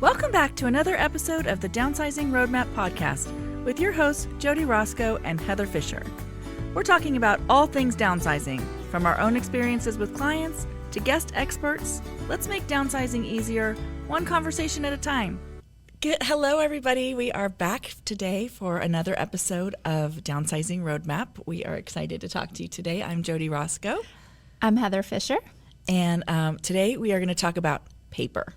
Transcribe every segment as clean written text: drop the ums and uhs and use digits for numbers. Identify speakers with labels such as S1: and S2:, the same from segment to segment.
S1: Welcome back to another episode of the Downsizing Roadmap podcast with your hosts, Jody Roscoe and Heather Fisher. We're talking about all things downsizing, from our own experiences with clients to guest experts. Let's make downsizing easier, one conversation at a time. Hello, everybody. We are back today for another episode of Downsizing Roadmap. We are excited to talk to you today. I'm Jody Roscoe.
S2: I'm Heather Fisher.
S1: And today we are going to talk about paper.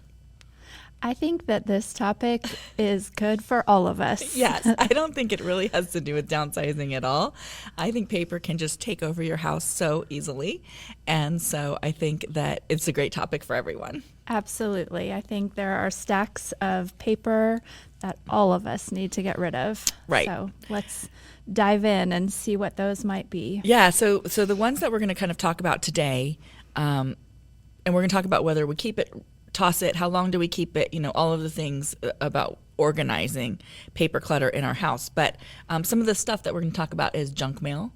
S2: I think that this topic is good for all of us.
S1: Yes, I don't think it really has to do with downsizing at all. I think paper can just take over your house so easily. And so I think that it's a great topic for everyone.
S2: Absolutely. I think there are stacks of paper that all of us need to get rid of.
S1: Right.
S2: So let's dive in and see what those might be.
S1: Yeah, so the ones that we're going to kind of talk about today, and we're going to talk about whether we keep it, toss it, how long do we keep it, all of the things about organizing paper clutter in our house. But some of the stuff that we're going to talk about is junk mail.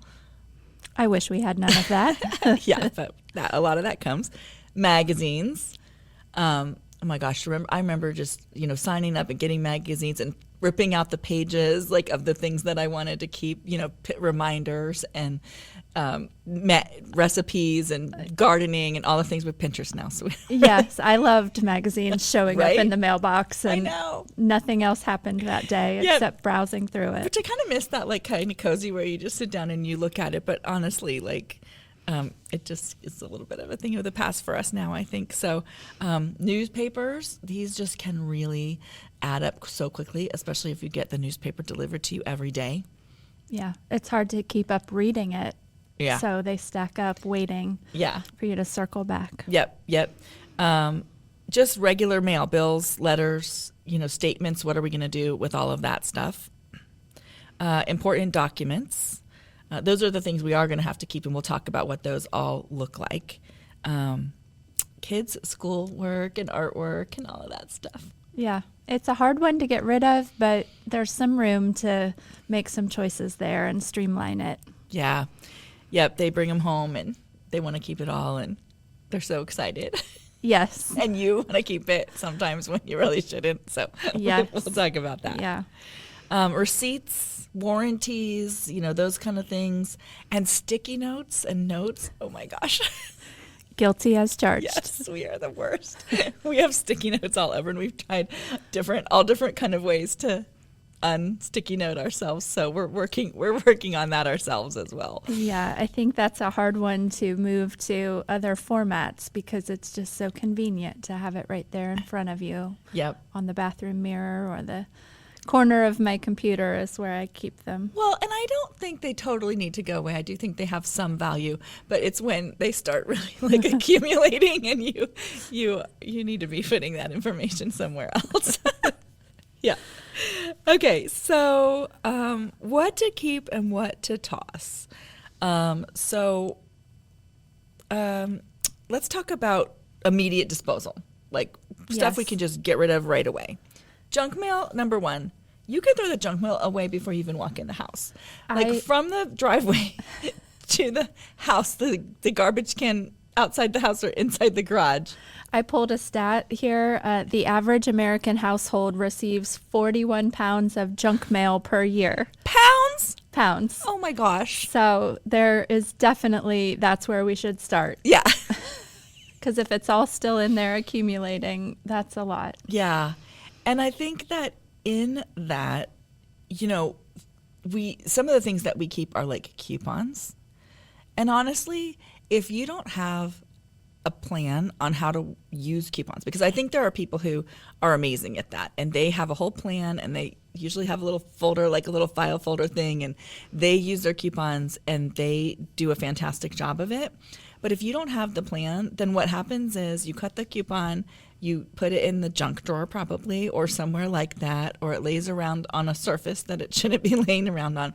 S2: I wish we had none of that.
S1: Yeah, but a lot of that comes. Magazines. Oh my gosh, I remember just, signing up and getting magazines and ripping out the pages of the things that I wanted to keep, reminders and recipes and gardening and all the things with Pinterest now. So
S2: yes, I loved magazines showing up in the mailbox and
S1: I know.
S2: Nothing else happened that day except browsing through it.
S1: Which I kind of miss that kind of cozy where you just sit down and you look at it. But honestly, it just is a little bit of a thing of the past for us now, I think. So newspapers, these just can really add up so quickly, especially if you get the newspaper delivered to you every day.
S2: Yeah, it's hard to keep up reading it.
S1: Yeah.
S2: So they stack up waiting for you to circle back.
S1: Yep. Just regular mail, bills, letters, statements. What are we going to do with all of that stuff? Important documents. Those are the things we are going to have to keep, and we'll talk about what those all look like. Kids' schoolwork and artwork and all of that stuff.
S2: Yeah, it's a hard one to get rid of, but there's some room to make some choices there and streamline it.
S1: Yeah. Yep, they bring them home and they want to keep it all, and they're so excited.
S2: Yes.
S1: And you want to keep it sometimes when you really shouldn't. So
S2: yes.
S1: We'll talk about that.
S2: Yeah.
S1: Receipts, warranties, those kind of things, and sticky notes and notes. Oh my gosh.
S2: Guilty as charged.
S1: Yes, we are the worst. We have sticky notes all over, and we've tried all different kind of ways to unsticky note ourselves. So we're working on that ourselves as well.
S2: Yeah, I think that's a hard one to move to other formats because it's just so convenient to have it right there in front of you.
S1: Yep.
S2: On the bathroom mirror or the corner of my computer is where I keep them.
S1: Well, and I don't think they totally need to go away. I do think they have some value, but it's when they start really accumulating and you need to be putting that information somewhere else. Yeah. Okay, so what to keep and what to toss. Let's talk about immediate disposal, stuff we can just get rid of right away. Junk mail, number one. You can throw the junk mail away before you even walk in the house. From the driveway to the house, the garbage can outside the house or inside the garage.
S2: I pulled a stat here. The average American household receives 41 pounds of junk mail per year.
S1: Pounds?
S2: Pounds.
S1: Oh my gosh.
S2: So there is that's where we should start.
S1: Yeah.
S2: Because if it's all still in there accumulating, that's a lot.
S1: Yeah. And I think that in that, some of the things that we keep are coupons. And honestly, if you don't have a plan on how to use coupons, because I think there are people who are amazing at that, and they have a whole plan, and they usually have a little folder, a little file folder thing, and they use their coupons, and they do a fantastic job of it. But if you don't have the plan, then what happens is you cut the coupon, you put it in the junk drawer probably, or somewhere like that, or it lays around on a surface that it shouldn't be laying around on,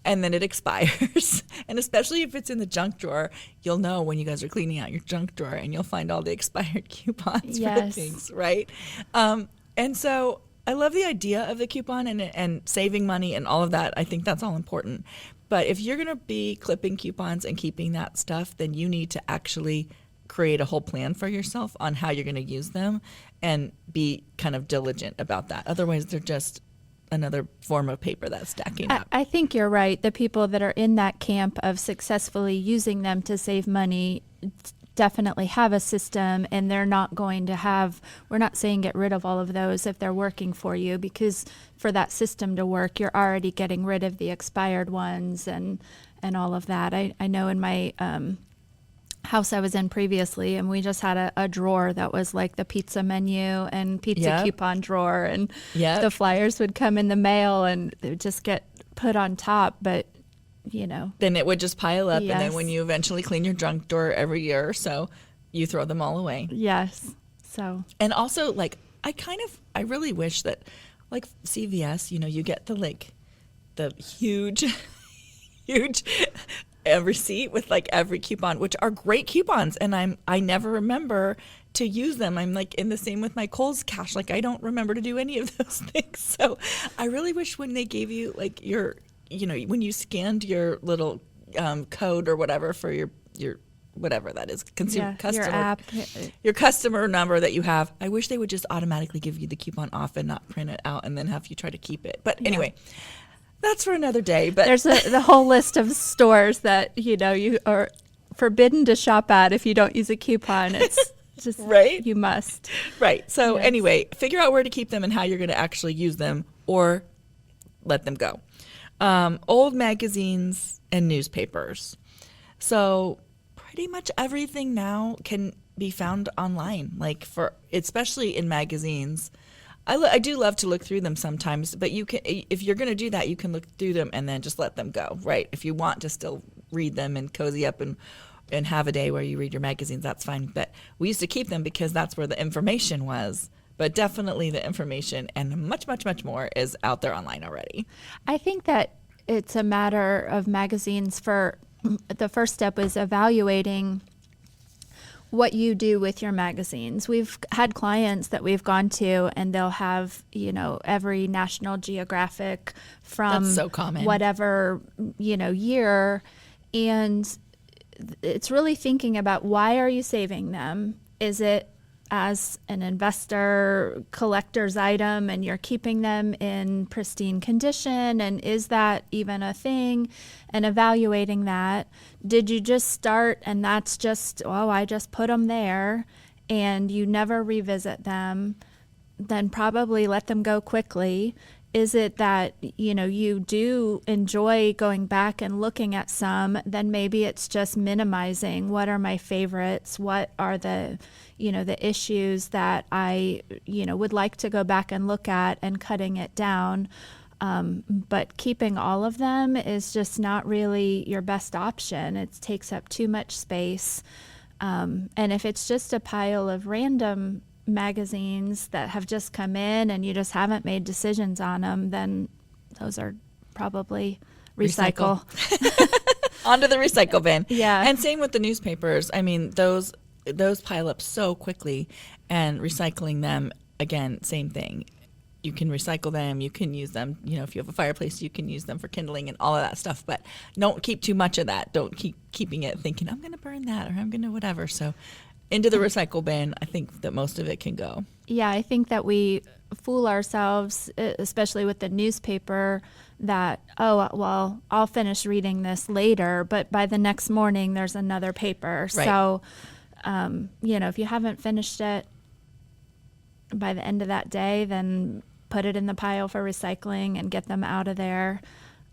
S1: and then it expires. And especially if it's in the junk drawer, you'll know when you guys are cleaning out your junk drawer, and you'll find all the expired coupons for things, right? And so I love the idea of the coupon and saving money and all of that. I think that's all important. But if you're going to be clipping coupons and keeping that stuff, then you need to actually create a whole plan for yourself on how you're going to use them and be kind of diligent about that. Otherwise, they're just another form of paper that's stacking up.
S2: I think you're right. The people that are in that camp of successfully using them to save money definitely have a system, and they're not going to have, we're not saying get rid of all of those if they're working for you, because for that system to work, you're already getting rid of the expired ones and all of that. I know in my house I was in previously, and we just had a drawer that was like the pizza menu and pizza coupon drawer, and the flyers would come in the mail and they would just get put on top, but then
S1: it would just pile up, and then when you eventually clean your junk drawer every year or so, you throw them all away.
S2: Yes. So, and
S1: also, like, I really wish that, like, CVS, you get the huge receipt with like every coupon, which are great coupons, and I never remember to use them. I'm like in the same with my Kohl's cash, like I don't remember to do any of those things. So I really wish when they gave you like your when you scanned your little code or whatever for your whatever that is, customer
S2: your app,
S1: your customer number that you have, I wish they would just automatically give you the coupon off and not print it out and then have you try to keep it. But anyway, that's for another day. But
S2: there's the whole list of stores that you are forbidden to shop at if you don't use a coupon. It's just
S1: right.
S2: You must.
S1: Right. So anyway, figure out where to keep them and how you're going to actually use them, or let them go. Old magazines and newspapers. So pretty much everything now can be found online, like especially in magazines. I do love to look through them sometimes, but you can, if you're going to do that, you can look through them and then just let them go, right? If you want to still read them and cozy up and have a day where you read your magazines, that's fine. But we used to keep them because that's where the information was. But definitely the information and much, much, much more is out there online already.
S2: I think that it's a matter of magazines. For the first step is evaluating what you do with your magazines. We've had clients that we've gone to, and they'll have, every National Geographic from
S1: That's so common.
S2: Whatever, year. And it's really thinking about, why are you saving them? Is it as an investor collector's item and you're keeping them in pristine condition, and is that even a thing? And evaluating that. Did you just start and that's just, I just put them there, and you never revisit them? Then probably let them go quickly. Is it that, you do enjoy going back and looking at some? Then maybe it's just minimizing. What are my favorites? What are the issues that I, would like to go back and look at, and cutting it down. But keeping all of them is just not really your best option. It takes up too much space. And if it's just a pile of random magazines that have just come in and you just haven't made decisions on them, then those are probably recycle.
S1: Onto the recycle bin.
S2: Yeah.
S1: And same with the newspapers. I mean, those pile up so quickly, and recycling them, again, same thing. You can recycle them, you can use them, if you have a fireplace, you can use them for kindling and all of that stuff, but don't keep too much of that. Don't keep keeping it thinking, I'm going to burn that, or I'm going to whatever. So into the recycle bin, I think that most of it can go. Yeah,
S2: I think that we fool ourselves, especially with the newspaper, that, I'll finish reading this later, but by the next morning there's another paper. Right. So, if you haven't finished it by the end of that day, then put it in the pile for recycling and get them out of there.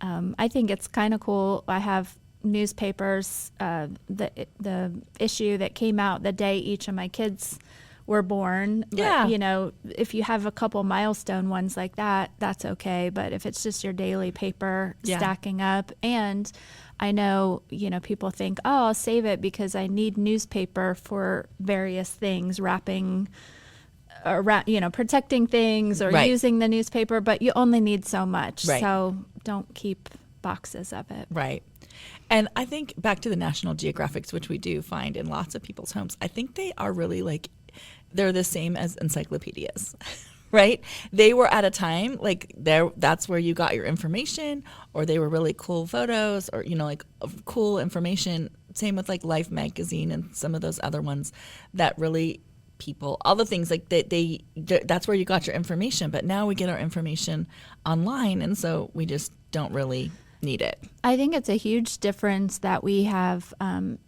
S2: I think it's kind of cool. I have newspapers, the issue that came out the day each of my kids were born.
S1: Yeah.
S2: But, if you have a couple milestone ones like that, that's okay. But if it's just your daily paper stacking up, and I know, people think, I'll save it because I need newspaper for various things, wrapping around, protecting things, or using the newspaper, but you only need so much.
S1: Right.
S2: So don't keep boxes of it.
S1: Right. And I think back to the National Geographics, which we do find in lots of people's homes, I think they are really they're the same as encyclopedias, right? They were at a time that's where you got your information, or they were really cool photos, or, cool information same with like Life magazine and some of those other ones that really people, all the things like that's where you got your information. But now we get our information online, and so we just don't really need it.
S2: I think it's a huge difference that we have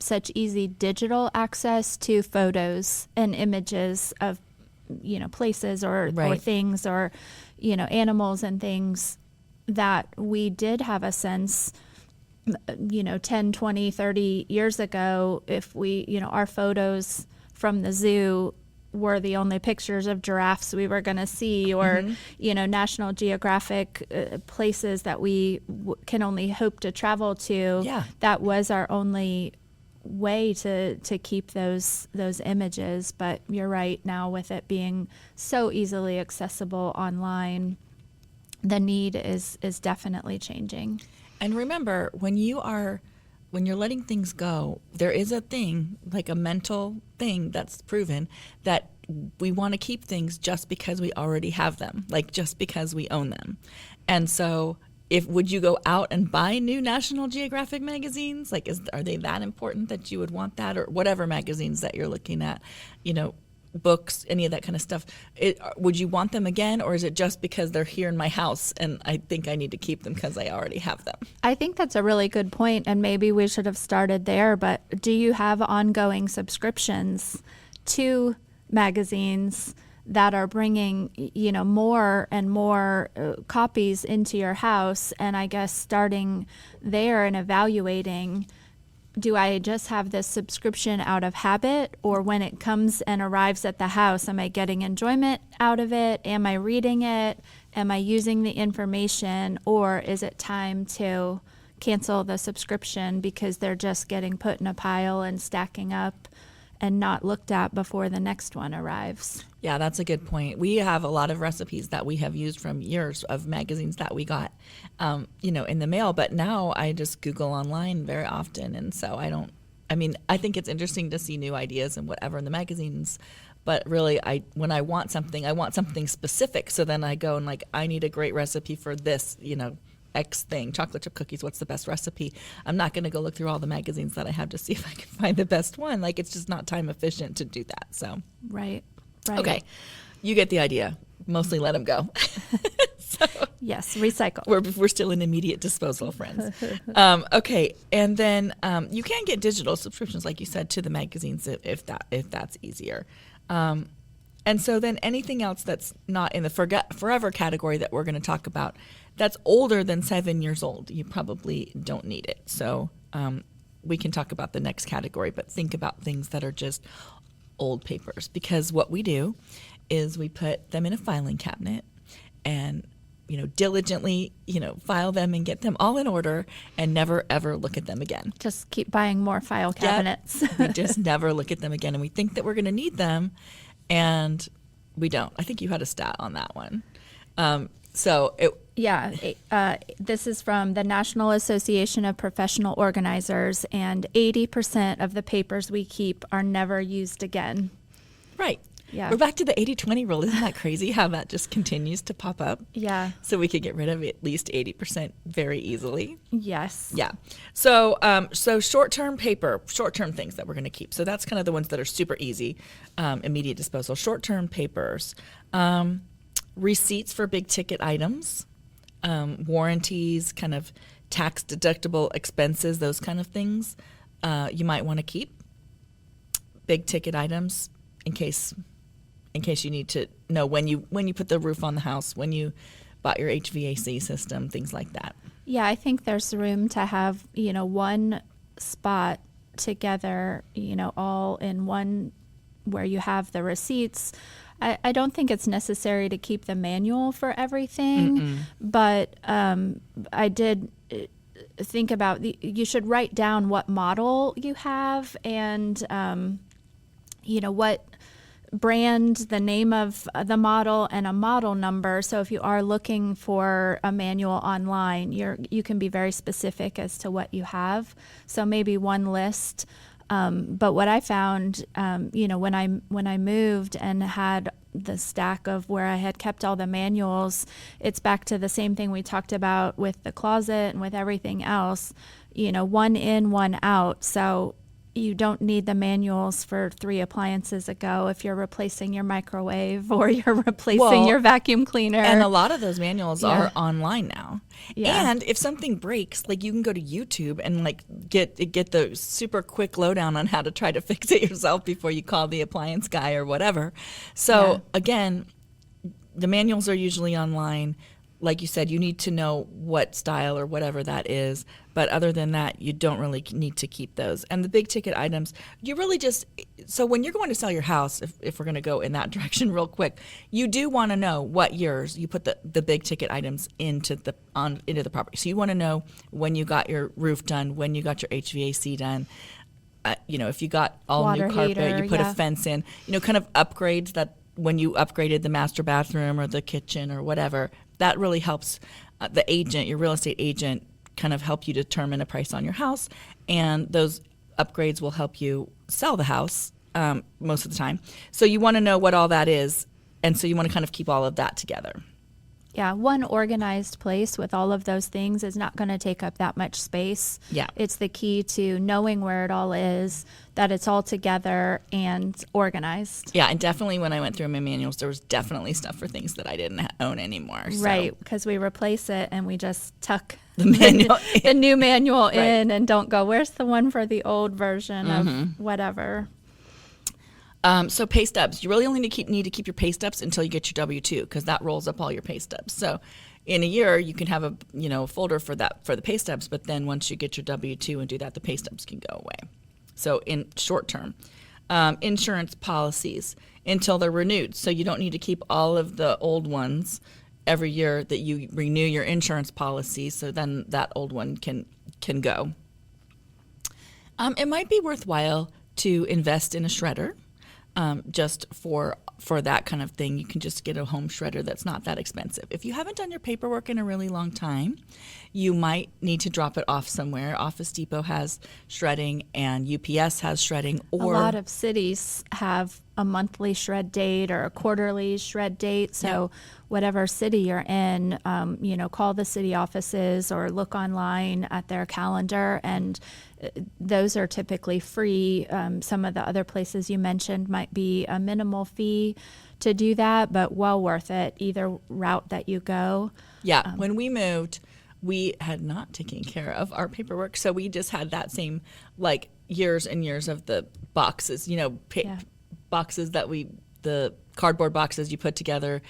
S2: such easy digital access to photos and images of, places or things or, animals and things, that we did have a sense, 10, 20, 30 years ago, if we, our photos from the zoo were the only pictures of giraffes we were going to see, or National Geographic places that we can only hope to travel to.
S1: Yeah.
S2: That was our only way to keep those images. But you're right, now with it being so easily accessible online, the need is definitely changing.
S1: And remember, when you're letting things go, there is a thing, like a mental thing that's proven, that we want to keep things just because we already have them, like just because we own them. And so would you go out and buy new National Geographic magazines? Like, are they that important that you would want that, or whatever magazines that you're looking at, books, any of that kind of stuff? Would you want them again, or is it just because they're here in my house and I think I need to keep them because I already have them?
S2: I think that's a really good point, and maybe we should have started there. But do you have ongoing subscriptions to magazines that are bringing, more and more copies into your house? And I guess starting there and evaluating, do I just have this subscription out of habit, or when it comes and arrives at the house, am I getting enjoyment out of it? Am I reading it? Am I using the information? Or is it time to cancel the subscription because they're just getting put in a pile and stacking up and not looked at before the next one arrives?
S1: Yeah, that's a good point. We have a lot of recipes that we have used from years of magazines that we got, in the mail. But now I just Google online very often. And so I think it's interesting to see new ideas and whatever in the magazines. But really, when I want something specific. So then I go and I need a great recipe for this, X thing, chocolate chip cookies, what's the best recipe? I'm not going to go look through all the magazines that I have to see if I can find the best one. It's just not time efficient to do that. So
S2: Right.
S1: Okay, you get the idea. Mostly let them go.
S2: Yes, recycle.
S1: We're still in immediate disposal, friends. Okay, and then you can get digital subscriptions, like you said, to the magazines if that's easier. And so then anything else that's not in the forever category that we're going to talk about, that's older than 7 years old, you probably don't need it. So we can talk about the next category, but think about things that are just old papers, because what we do is we put them in a filing cabinet and diligently file them and get them all in order and never ever look at them again.
S2: Just keep buying more file cabinets.
S1: Yep. We just never look at them again, and we think that we're going to need them, and we don't. I think you had a stat on that one.
S2: This is from the National Association of Professional Organizers, and 80% of the papers we keep are never used again.
S1: Right.
S2: Yeah.
S1: We're back to the 80-20 rule. Isn't that crazy how that just continues to pop up?
S2: Yeah.
S1: So we could get rid of at least 80% very easily.
S2: Yes.
S1: Yeah. So short-term things that we're going to keep. So that's kind of the ones that are super easy, immediate disposal. Short-term papers, receipts for big ticket items, warranties, kind of tax deductible expenses, those kind of things you might want to keep. Big ticket items in case you need to know when you put the roof on the house, when you bought your HVAC system, things like that.
S2: Yeah, I think there's room to have, one spot together, all in one, where you have the receipts. I don't think it's necessary to keep the manual for everything, but I did think about you should write down what model you have and, what brand, the name of the model, and a model number. So if you are looking for a manual online, you can be very specific as to what you have. So maybe one list But what I found, when I moved and had the stack of where I had kept all the manuals, it's back to the same thing we talked about with the closet and with everything else. One in, one out. So you don't need the manuals for 3 appliances ago if you're replacing your microwave or you're replacing your vacuum cleaner.
S1: And a lot of those manuals are online now.
S2: Yeah.
S1: And if something breaks, like you can go to YouTube and like get the super quick lowdown on how to try to fix it yourself before you call the appliance guy or whatever. So again, the manuals are usually online. Like you said, you need to know what style or whatever that is. But other than that, you don't really need to keep those. And the big ticket items, you really just, so when you're going to sell your house, if we're going to go in that direction real quick, you do want to know what years you put the big ticket items into the property. So you want to know when you got your roof done, when you got your HVAC done. If you got all
S2: Water
S1: new carpet,
S2: heater,
S1: you put a fence in, kind of upgrades that when you upgraded the master bathroom or the kitchen or whatever, that really helps the agent, your real estate agent, kind of help you determine a price on your house. And those upgrades will help you sell the house most of the time. So you want to know what all that is. And so you want to kind of keep all of that together.
S2: Yeah, one organized place with all of those things is not going to take up that much space.
S1: Yeah.
S2: It's the key to knowing where it all is, that it's all together and organized.
S1: Yeah, and definitely when I went through my manuals, there was definitely stuff for things that I didn't own anymore. So.
S2: Right, because we replace it and we just tuck
S1: the manual
S2: the new manual in and don't go, where's the one for the old version of whatever?
S1: So pay stubs, you really only need to keep your pay stubs until you get your W-2 because that rolls up all your pay stubs. So in a year, you can have a folder for the pay stubs, but then once you get your W-2 and do that, the pay stubs can go away. So in short term, insurance policies until they're renewed. So you don't need to keep all of the old ones every year that you renew your insurance policy. So then that old one can go. It might be worthwhile to invest in a shredder. Just for that kind of thing, you can just get a home shredder that's not that expensive. If you haven't done your paperwork in a really long time, you might need to drop it off somewhere. Office Depot has shredding and UPS has shredding. Or
S2: a lot of cities have a monthly shred date or a quarterly shred date. So whatever city you're in, call the city offices or look online at their calendar, and those are typically free. Some of the other places you mentioned might be a minimal fee to do that, but well worth it, either route that you go.
S1: Yeah, when we moved, we had not taken care of our paperwork, so we just had that same, years and years of the boxes, boxes that the cardboard boxes you put together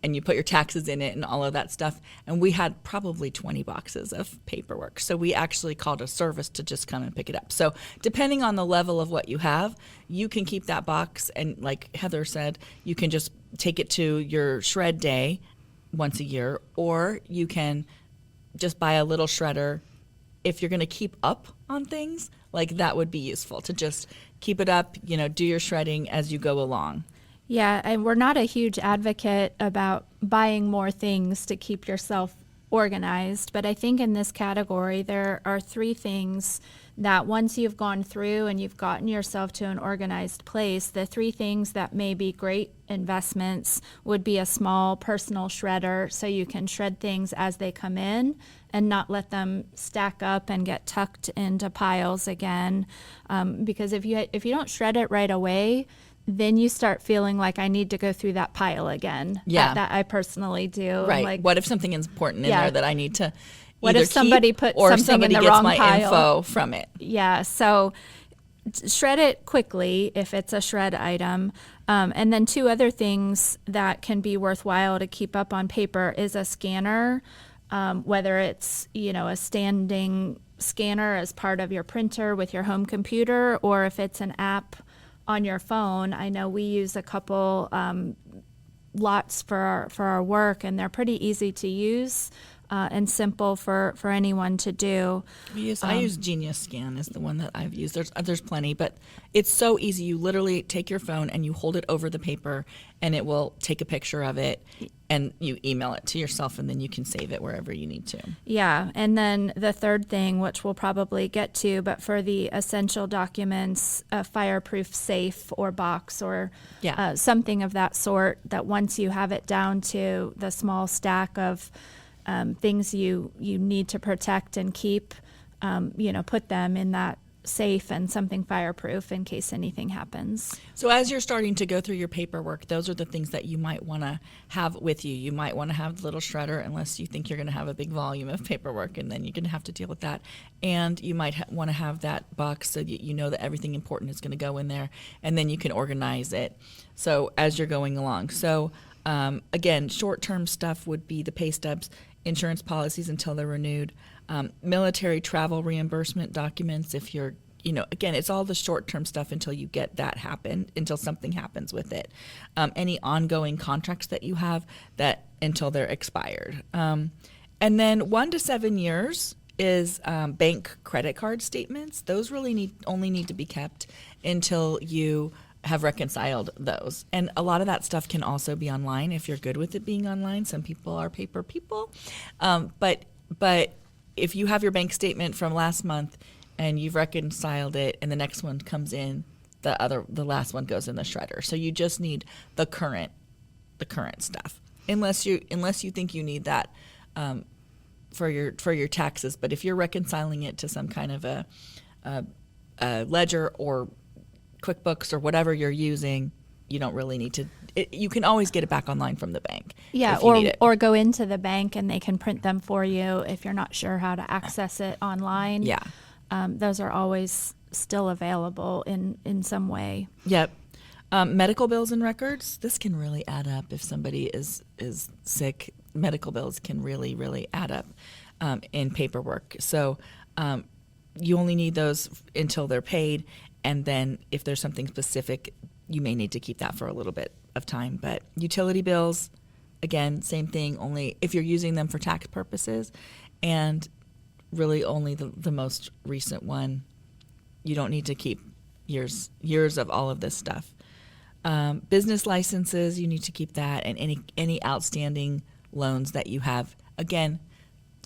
S1: and you put your taxes in it and all of that stuff. And we had probably 20 boxes of paperwork. So we actually called a service to just come and pick it up. So depending on the level of what you have, you can keep that box. And like Heather said, you can just take it to your shred day once a year, or you can just buy a little shredder. If you're going to keep up on things, that would be useful to just keep it up, do your shredding as you go along.
S2: Yeah, and we're not a huge advocate about buying more things to keep yourself organized, but I think in this category there are 3 things that once you've gone through and you've gotten yourself to an organized place, the 3 things that may be great investments would be a small personal shredder, so you can shred things as they come in and not let them stack up and get tucked into piles again. Because if you don't shred it right away, then you start feeling like I need to go through that pile again.
S1: Yeah.
S2: That I personally do.
S1: Right. What if something is important in there that I need to
S2: what if somebody put
S1: or
S2: something
S1: somebody
S2: in the
S1: gets
S2: wrong
S1: my
S2: pile?
S1: info from it?
S2: Yeah. So shred it quickly if it's a shred item. And then 2 other things that can be worthwhile to keep up on paper is a scanner, whether it's, a standing scanner as part of your printer with your home computer, or if it's an app on your phone. I know we use a couple lots for our work, and they're pretty easy to use. and simple for anyone to do.
S1: I use Genius Scan is the one that I've used. There's plenty, but it's so easy. You literally take your phone and you hold it over the paper, and it will take a picture of it, and you email it to yourself, and then you can save it wherever you need to.
S2: Yeah, and then the third thing, which we'll probably get to, but for the essential documents, a fireproof safe or box or something of that sort, that once you have it down to the small stack of things you need to protect and keep, put them in that safe and something fireproof in case anything happens.
S1: So as you're starting to go through your paperwork, those are the things that you might want to have with you. You might want to have the little shredder, unless you think you're going to have a big volume of paperwork, and then you're going to have to deal with that. And you might want to have that box so that you know that everything important is going to go in there, and then you can organize it. So as you're going along. So again, short-term stuff would be the pay stubs, insurance policies until they're renewed, military travel reimbursement documents if you're, again, it's all the short-term stuff until you get that happen, until something happens with it. Any ongoing contracts that you have that until they're expired. And then 1 to 7 years is bank credit card statements. Those really only need to be kept until you have reconciled those. And a lot of that stuff can also be online if you're good with it being online. Some people are paper people. But if you have your bank statement from last month and you've reconciled it and the next one comes in, the last one goes in the shredder. So you just need the current stuff. Unless you think you need that for your taxes. But if you're reconciling it to some kind of a ledger or QuickBooks or whatever you're using, you don't really need to. You can always get it back online from the bank.
S2: Yeah, or go into the bank and they can print them for you if you're not sure how to access it online.
S1: Yeah,
S2: those are always still available in some way.
S1: Yep. Medical bills and records. This can really add up if somebody is sick. Medical bills can really add up in paperwork. So you only need those until they're paid. And then if there's something specific, you may need to keep that for a little bit of time. But utility bills, again, same thing, only if you're using them for tax purposes, and really only the most recent one. You don't need to keep years of all of this stuff. Business licenses, you need to keep that, and any outstanding loans that you have. Again,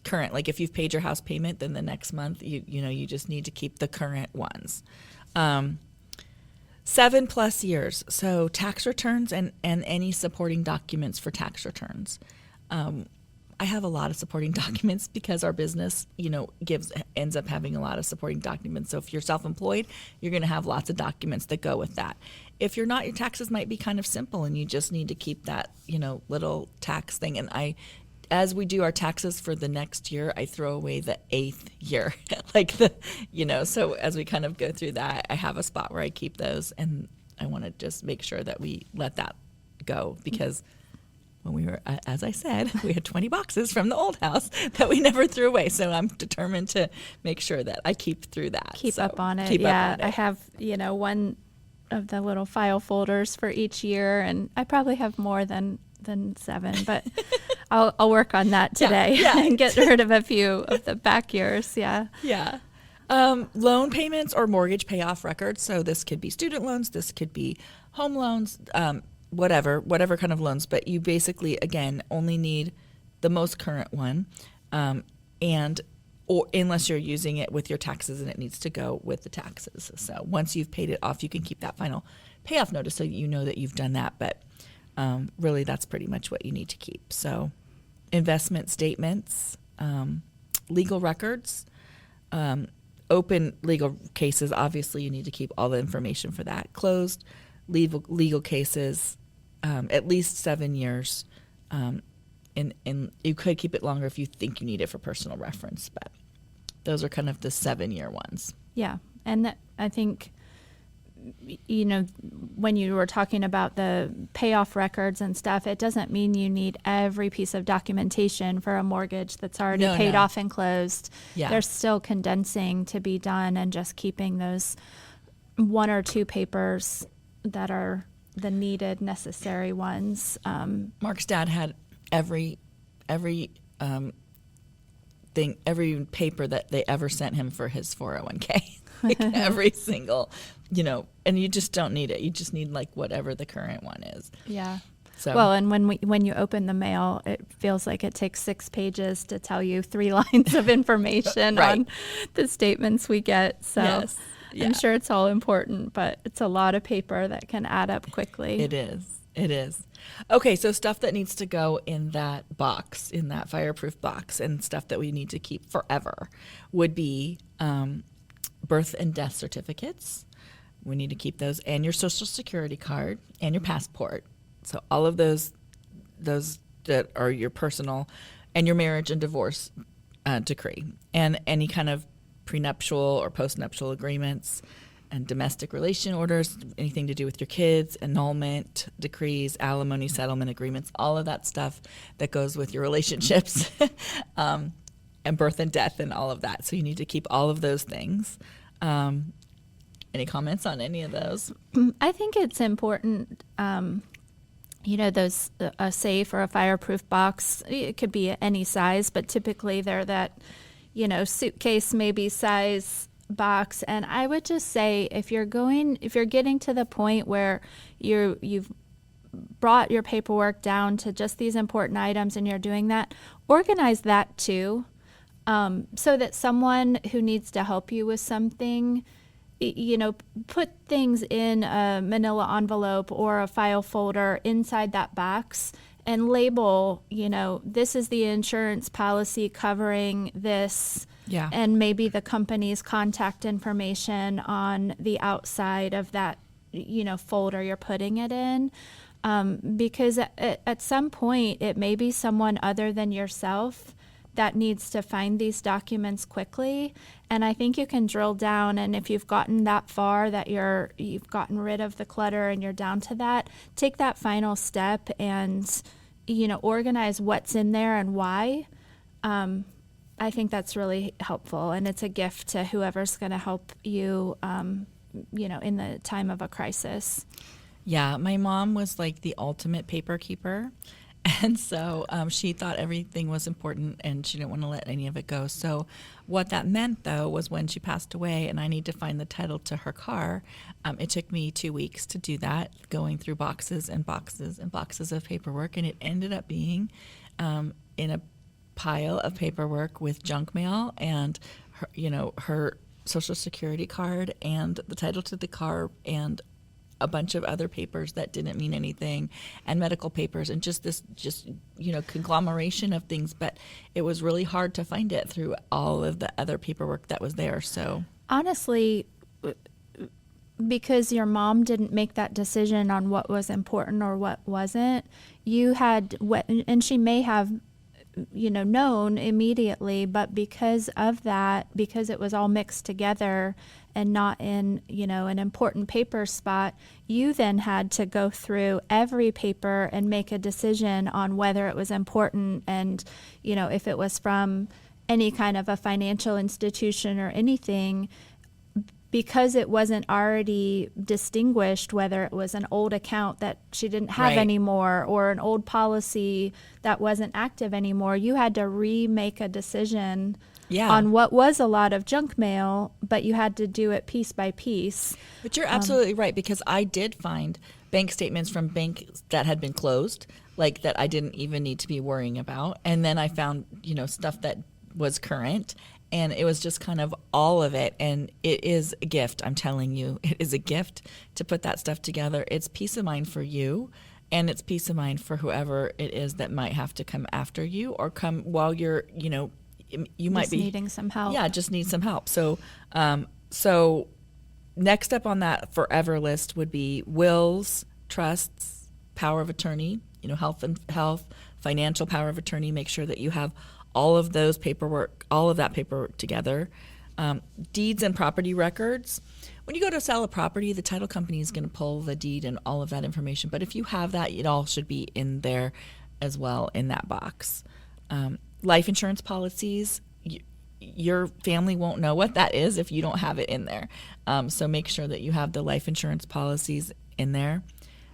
S1: current, like if you've paid your house payment, then the next month you just need to keep the current ones. 7+ years, so tax returns and any supporting documents for tax returns. I have a lot of supporting documents because our business, ends up having a lot of supporting documents. So if you're self-employed, you're going to have lots of documents that go with that. If you're not, your taxes might be kind of simple and you just need to keep that, little tax thing. And as we do our taxes for the next year, I throw away the 8th year, so as we kind of go through that, I have a spot where I keep those, and I want to just make sure that we let that go, because when we were, as I said, we had 20 boxes from the old house that we never threw away. So I'm determined to make sure that I keep through that.
S2: Keep up on it. I have, one of the little file folders for each year, and I probably have more than 7, but I'll work on that today and get rid of a few of the back years. Yeah.
S1: Loan payments or mortgage payoff records. So this could be student loans, this could be home loans, whatever kind of loans. But you basically, again, only need the most current one, or unless you're using it with your taxes and it needs to go with the taxes. So once you've paid it off, you can keep that final payoff notice so you know that you've done that. But really, that's pretty much what you need to keep. So investment statements, legal records, open legal cases. Obviously, you need to keep all the information for that. Closed legal cases, at least 7 years. And you could keep it longer if you think you need it for personal reference. But those are kind of the 7-year ones.
S2: Yeah. And I think, when you were talking about the payoff records and stuff, it doesn't mean you need every piece of documentation for a mortgage that's already paid off and closed.
S1: Yeah.
S2: There's still condensing to be done and just keeping those 1 or 2 papers that are the needed, necessary ones.
S1: Mark's dad had every every paper that they ever sent him for his 401k. Like every single, and you just don't need it. You just need like whatever the current one is.
S2: Yeah.
S1: So.
S2: Well, and when you open the mail, it feels like it takes 6 pages to tell you 3 lines of information
S1: Right.
S2: on the statements we get. So
S1: Yes. Yeah.
S2: I'm sure it's all important, but it's a lot of paper that can add up quickly.
S1: It is. It is. Okay, so stuff that needs to go in that box, in that fireproof box, and stuff that we need to keep forever would be birth and death certificates. We need to keep those, and your social security card and your passport. So all of those that are your personal, and your marriage and divorce decree, and any kind of prenuptial or postnuptial agreements, and domestic relation orders, anything to do with your kids, annulment decrees, alimony settlement agreements, all of that stuff that goes with your relationships, and birth and death and all of that. So you need to keep all of those things. Any comments on any of those?
S2: I think it's important, those a safe or a fireproof box. It could be any size, but typically they're that, suitcase maybe size box. And I would just say if you're getting to the point where you've brought your paperwork down to just these important items and you're doing that, organize that too, so that someone who needs to help you with something, put things in a manila envelope or a file folder inside that box and label, this is the insurance policy covering this.
S1: Yeah.
S2: And maybe the company's contact information on the outside of that, folder you're putting it in. Because at some point, it may be someone other than yourself that needs to find these documents quickly. And I think you can drill down, and if you've gotten that far that you've gotten rid of the clutter and you're down to that, take that final step and, organize what's in there and why. I think that's really helpful, and it's a gift to whoever's going to help you, in the time of a crisis.
S1: Yeah, my mom was like the ultimate paper keeper. And so she thought everything was important and she didn't want to let any of it go. So what that meant, though, was when she passed away and I need to find the title to her car, it took me 2 weeks to do that, going through boxes and boxes and boxes of paperwork. And it ended up being in a pile of paperwork with junk mail and her social security card and the title to the car and a bunch of other papers that didn't mean anything, and medical papers, and just conglomeration of things. But it was really hard to find it through all of the other paperwork that was there. So
S2: honestly, because your mom didn't make that decision on what was important or what wasn't, you had and she may have known immediately, but because of that, because it was all mixed together and not in, an important paper spot, you then had to go through every paper and make a decision on whether it was important and, if it was from any kind of a financial institution or anything, because it wasn't already distinguished whether it was an old account that she didn't have
S1: Right.
S2: anymore or an old policy that wasn't active anymore. You had to remake a decision on what was a lot of junk mail, but you had to do it piece by piece.
S1: But you're absolutely right, because I did find bank statements from banks that had been closed, like that I didn't even need to be worrying about. And then I found, stuff that was current. And it was just kind of all of it. And it is a gift. I'm telling you, it is a gift to put that stuff together. It's peace of mind for you. And it's peace of mind for whoever it is that might have to come after you or come while you're, you might
S2: Just
S1: be
S2: needing some help.
S1: Yeah, just need some help. So, so next up on that forever list would be wills, trusts, power of attorney, health, financial power of attorney. Make sure that you have all of that paperwork together. Deeds and property records. When you go to sell a property, the title company is going to pull the deed and all of that information. But if you have that, it all should be in there as well in that box. Life insurance policies. Your family won't know what that is if you don't have it in there. So make sure that you have the life insurance policies in there.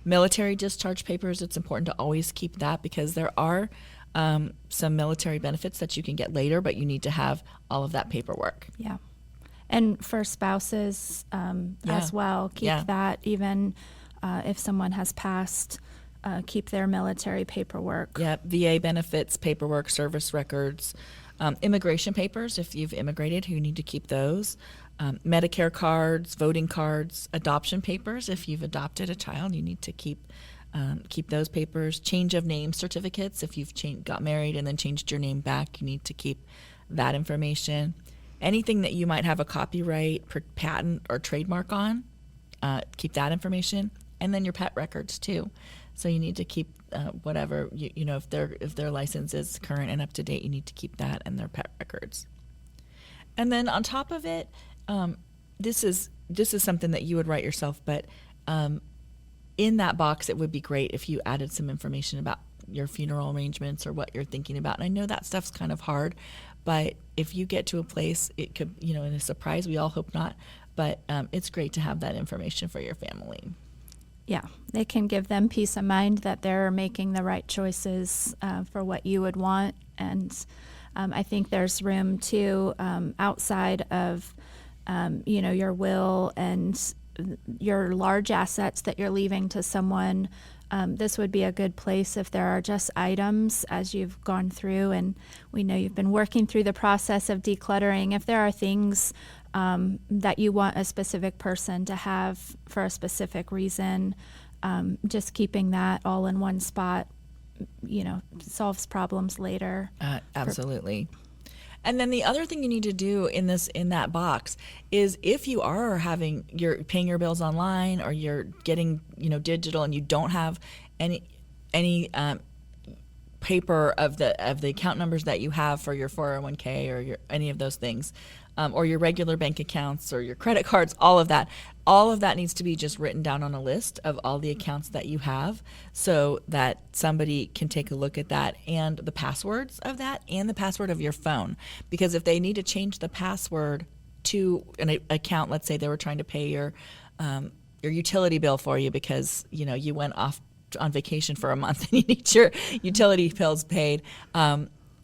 S1: Military discharge papers. It's important to always keep that because there are some military benefits that you can get later, but you need to have all of that paperwork.
S2: Yeah. And for spouses as well, keep that even if someone has passed, keep their military paperwork.
S1: Yeah, VA benefits, paperwork, service records, immigration papers, if you've immigrated, you need to keep those. Medicare cards, voting cards, adoption papers, if you've adopted a child, you need to keep those papers. Change of name certificates, if you've got married and then changed your name back, you need to keep that information. Anything that you might have a copyright, patent, or trademark on, keep that information. And then your pet records too. So you need to keep whatever, if their license is current and up to date, you need to keep that and their pet records. And then on top of it, this is something that you would write yourself, but in that box, it would be great if you added some information about your funeral arrangements or what you're thinking about. And I know that stuff's kind of hard, but if you get to a place, it could, in a surprise, we all hope not, but it's great to have that information for your family.
S2: Yeah, it can give them peace of mind that they're making the right choices for what you would want. And I think there's room too outside of, your will and your large assets that you're leaving to someone. This would be a good place if there are just items as you've gone through, and we know you've been working through the process of decluttering. If there are things that you want a specific person to have for a specific reason, just keeping that all in one spot, solves problems later.
S1: Absolutely. And then the other thing you need to do in that box is if you are you're paying your bills online or you're getting, digital and you don't have any paper of the account numbers that you have for your 401k or any of those things, or your regular bank accounts or your credit cards, all of that needs to be just written down on a list of all the accounts that you have so that somebody can take a look at that and the passwords of that and the password of your phone. Because if they need to change the password to an account, let's say they were trying to pay your utility bill for you because, you went off on vacation for a month and you need your utility bills paid.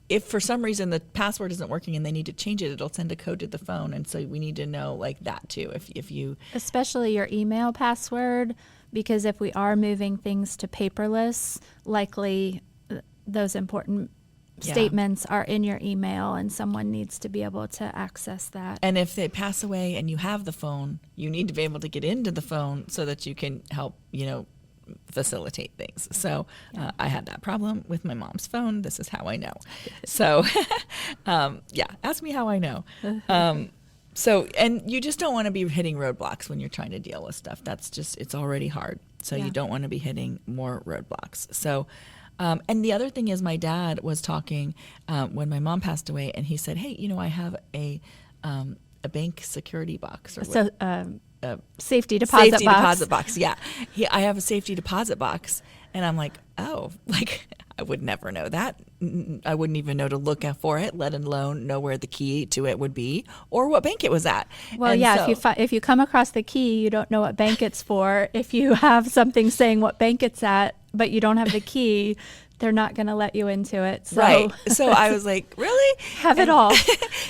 S1: If for some reason the password isn't working and they need to change it, it'll send a code to the phone. And so we need to know like that too. If you,
S2: especially your email password, because if we are moving things to paperless, likely those important statements are in your email and someone needs to be able to access that.
S1: And if they pass away and you have the phone, you need to be able to get into the phone so that you can help, facilitate things. So I had that problem with my mom's phone. This is how I know. So ask me how I know. And you just don't want to be hitting roadblocks when you're trying to deal with stuff. It's already hard. So you don't want to be hitting more roadblocks. So, and the other thing is my dad was talking when my mom passed away and he said, hey, I have a bank security box or
S2: safety deposit
S1: box. Yeah. I have a safety deposit box. And I'm like, oh, I would never know that. I wouldn't even know to look for it, let alone know where the key to it would be or what bank it was at.
S2: Well, if you come across the key, you don't know what bank it's for. If you have something saying what bank it's at, but you don't have the key, they're not going to let you into it. So.
S1: Right. So I was like, really?
S2: Have it all.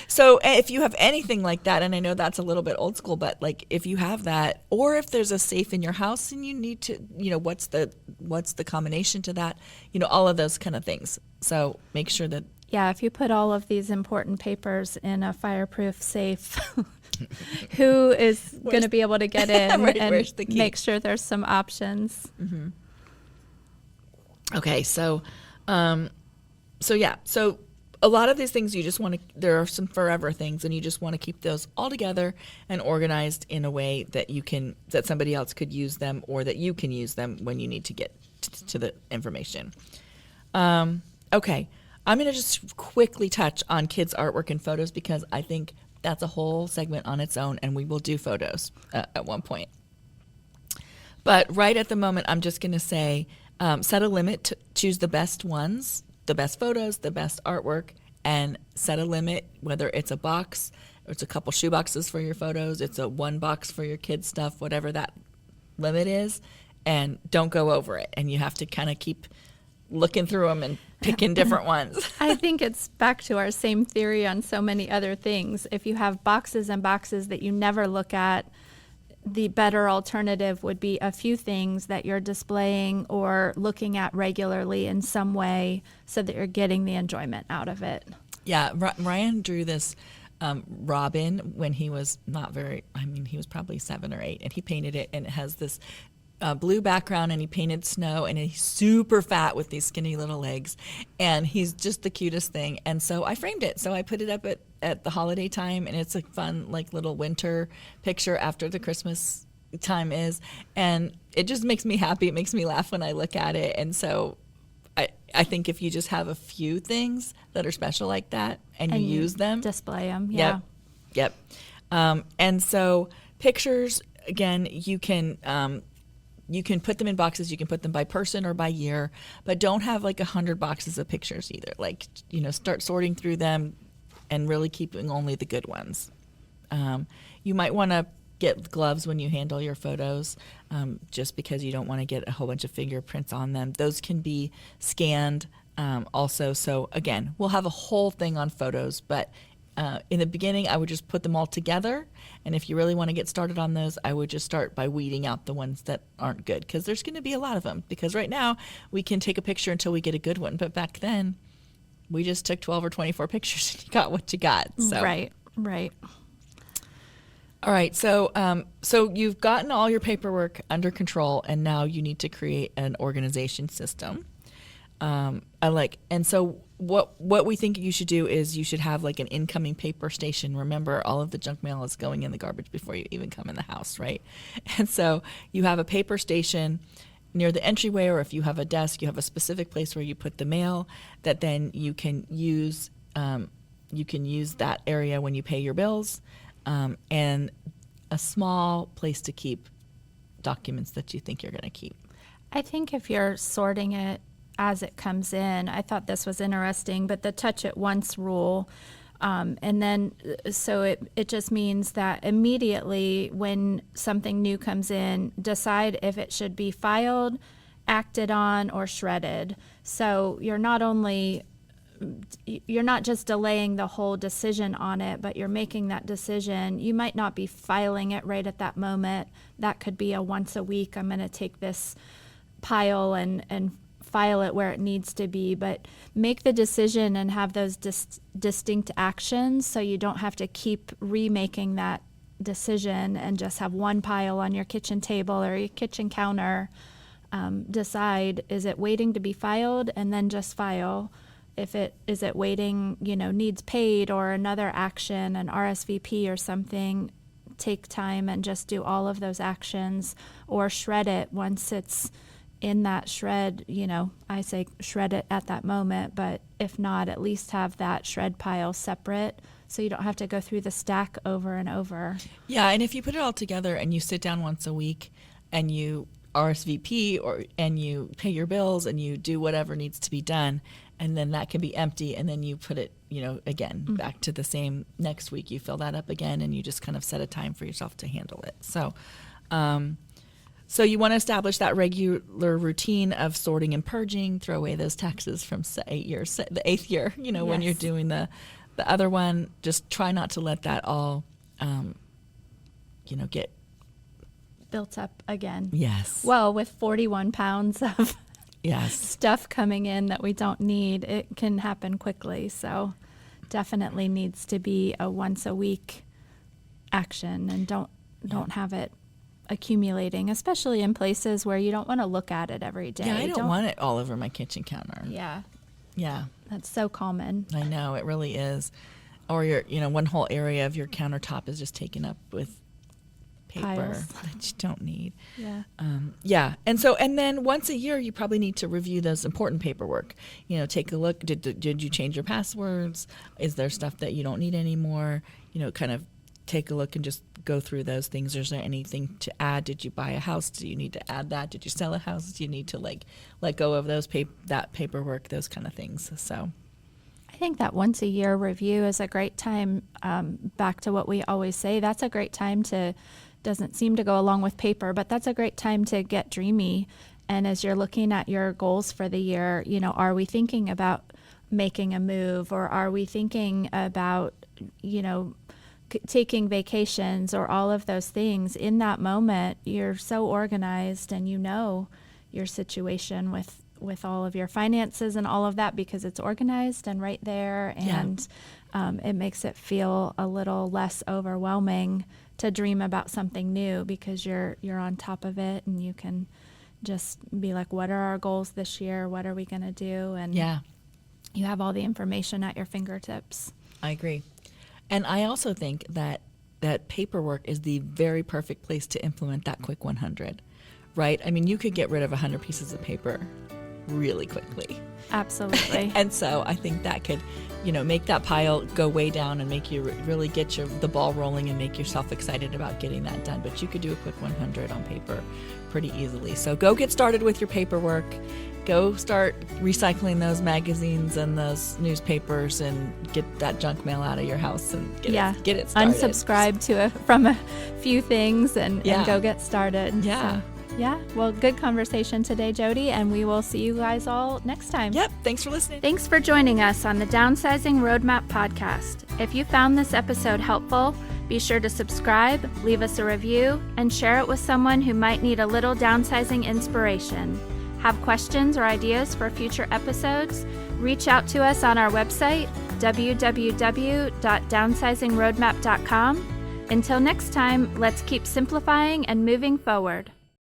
S1: So if you have anything like that, and I know that's a little bit old school, but like if you have that, or if there's a safe in your house and you need to, what's the combination to that, all of those kind of things. So make sure that.
S2: Yeah. If you put all of these important papers in a fireproof safe, who is going to be able to get in and make sure there's some options?
S1: Mm-hmm. Okay, so a lot of these things you just want to, there are some forever things and you just want to keep those all together and organized in a way that somebody else could use them or that you can use them when you need to get to the information. Okay, I'm going to just quickly touch on kids' artwork and photos because I think that's a whole segment on its own and we will do photos at one point. But right at the moment, I'm just going to say, set a limit to choose the best ones, the best photos, the best artwork, and set a limit, whether it's a box or it's a couple shoe boxes for your photos, it's a one box for your kids' stuff, whatever that limit is, and don't go over it. And you have to kind of keep looking through them and picking different ones.
S2: I think it's back to our same theory on so many other things. If you have boxes and boxes that you never look at, the better alternative would be a few things that you're displaying or looking at regularly in some way so that you're getting the enjoyment out of it.
S1: Yeah, Ryan drew this robin when he was he was probably 7 or 8, and he painted it, and it has this blue background, and he painted snow, and he's super fat with these skinny little legs, and he's just the cutest thing. And so I framed it. So I put it up at the holiday time, and it's a fun like little winter picture after the Christmas time is, and it just makes me happy. It makes me laugh when I look at it. And so I think if you just have a few things that are special like that and you use them,
S2: display them. Yeah.
S1: Yep. And so pictures, again, you can put them in boxes. You can put them by person or by year, but don't have like 100 boxes of pictures either. Like, start sorting through them and really keeping only the good ones. You might want to get gloves when you handle your photos, just because you don't want to get a whole bunch of fingerprints on them. Those can be scanned also. So again, we'll have a whole thing on photos, but in the beginning, I would just put them all together. And if you really want to get started on those, I would just start by weeding out the ones that aren't good, because there's going to be a lot of them. Because right now, we can take a picture until we get a good one. But back then, we just took 12 or 24 pictures and you got what you got. So.
S2: Right.
S1: All right, so you've gotten all your paperwork under control, and now you need to create an organization system. And so what we think you should do is you should have like an incoming paper station. Remember, all of the junk mail is going in the garbage before you even come in the house, right? And so you have a paper station near the entryway, or if you have a desk, you have a specific place where you put the mail that then you can use. You can use that area when you pay your bills. And a small place to keep documents that you think you're going to keep. I
S2: think if you're sorting it as it comes in, I thought this was interesting, but the touch it once rule, and then so it just means that immediately when something new comes in, decide if it should be filed, acted on, or shredded. So you're not just delaying the whole decision on it, but you're making that decision. You might not be filing it right at that moment. That could be a once a week, I'm going to take this pile and file it where it needs to be. But make the decision and have those distinct actions so you don't have to keep remaking that decision and just have one pile on your kitchen table or your kitchen counter. Decide, is it waiting to be filed, and then just file. Is it waiting, needs paid or another action, an RSVP or something, take time and just do all of those actions, or shred it once it's in that shred. I say shred it at that moment, but if not, at least have that shred pile separate so you don't have to go through the stack over and over.
S1: Yeah, and if you put it all together and you sit down once a week and you RSVP and you pay your bills and you do whatever needs to be done, and then that can be empty, and then you put it, again, back to the same next week. You fill that up again, and you just kind of set a time for yourself to handle it. So, so you want to establish that regular routine of sorting and purging. Throw away those taxes from the 8th year.
S2: Yes.
S1: When you're doing the other one, just try not to let that all, get
S2: built up again.
S1: Yes.
S2: Well, with 41 pounds of stuff coming in that we don't need, it can happen quickly. So definitely needs to be a once a week action, and don't have it accumulating, especially in places where you don't want to look at it every day.
S1: Yeah, I don't want it all over my kitchen counter.
S2: Yeah.
S1: Yeah.
S2: That's so common.
S1: I know, it really is. Or one whole area of your countertop is just taken up with paper
S2: piles
S1: that you don't need.
S2: Yeah.
S1: And then once a year, you probably need to review those important paperwork. Take a look. Did you change your passwords? Is there stuff that you don't need anymore? Kind of take a look and just go through those things. Is there anything to add? Did you buy a house? Do you need to add that? Did you sell a house? Do you need to let go of that paperwork? Those kind of things. So
S2: I think that once a year review is a great time. Back to what we always say, that's a great time to, doesn't seem to go along with paper, but that's a great time to get dreamy And as you're looking at your goals for the year, are we thinking about making a move, or are we thinking about, taking vacations, or all of those things? In that moment, you're so organized, and your situation with all of your finances and all of that, because it's organized and right there. And it makes it feel a little less overwhelming to dream about something new, because you're on top of it, and you can just be like, what are our goals this year? What are we going to do? And you have all the information at your fingertips.
S1: I agree. And I also think that paperwork is the very perfect place to implement that quick 100, right? I mean, you could get rid of 100 pieces of paper really quickly.
S2: Absolutely.
S1: And so I think that could, make that pile go way down and make you really get the ball rolling and make yourself excited about getting that done. But you could do a quick 100 on paper pretty easily. So go get started with your paperwork. Go start recycling those magazines and those newspapers, and get that junk mail out of your house and get it started.
S2: Unsubscribe from a few things and go get started.
S1: Yeah.
S2: So, well, good conversation today, Jody, and we will see you guys all next time.
S1: Yep. Thanks for listening.
S2: Thanks for joining us on the Downsizing Roadmap podcast. If you found this episode helpful, be sure to subscribe, leave us a review, and share it with someone who might need a little downsizing inspiration. Have questions or ideas for future episodes? Reach out to us on our website, www.downsizingroadmap.com. Until next time, let's keep simplifying and moving forward.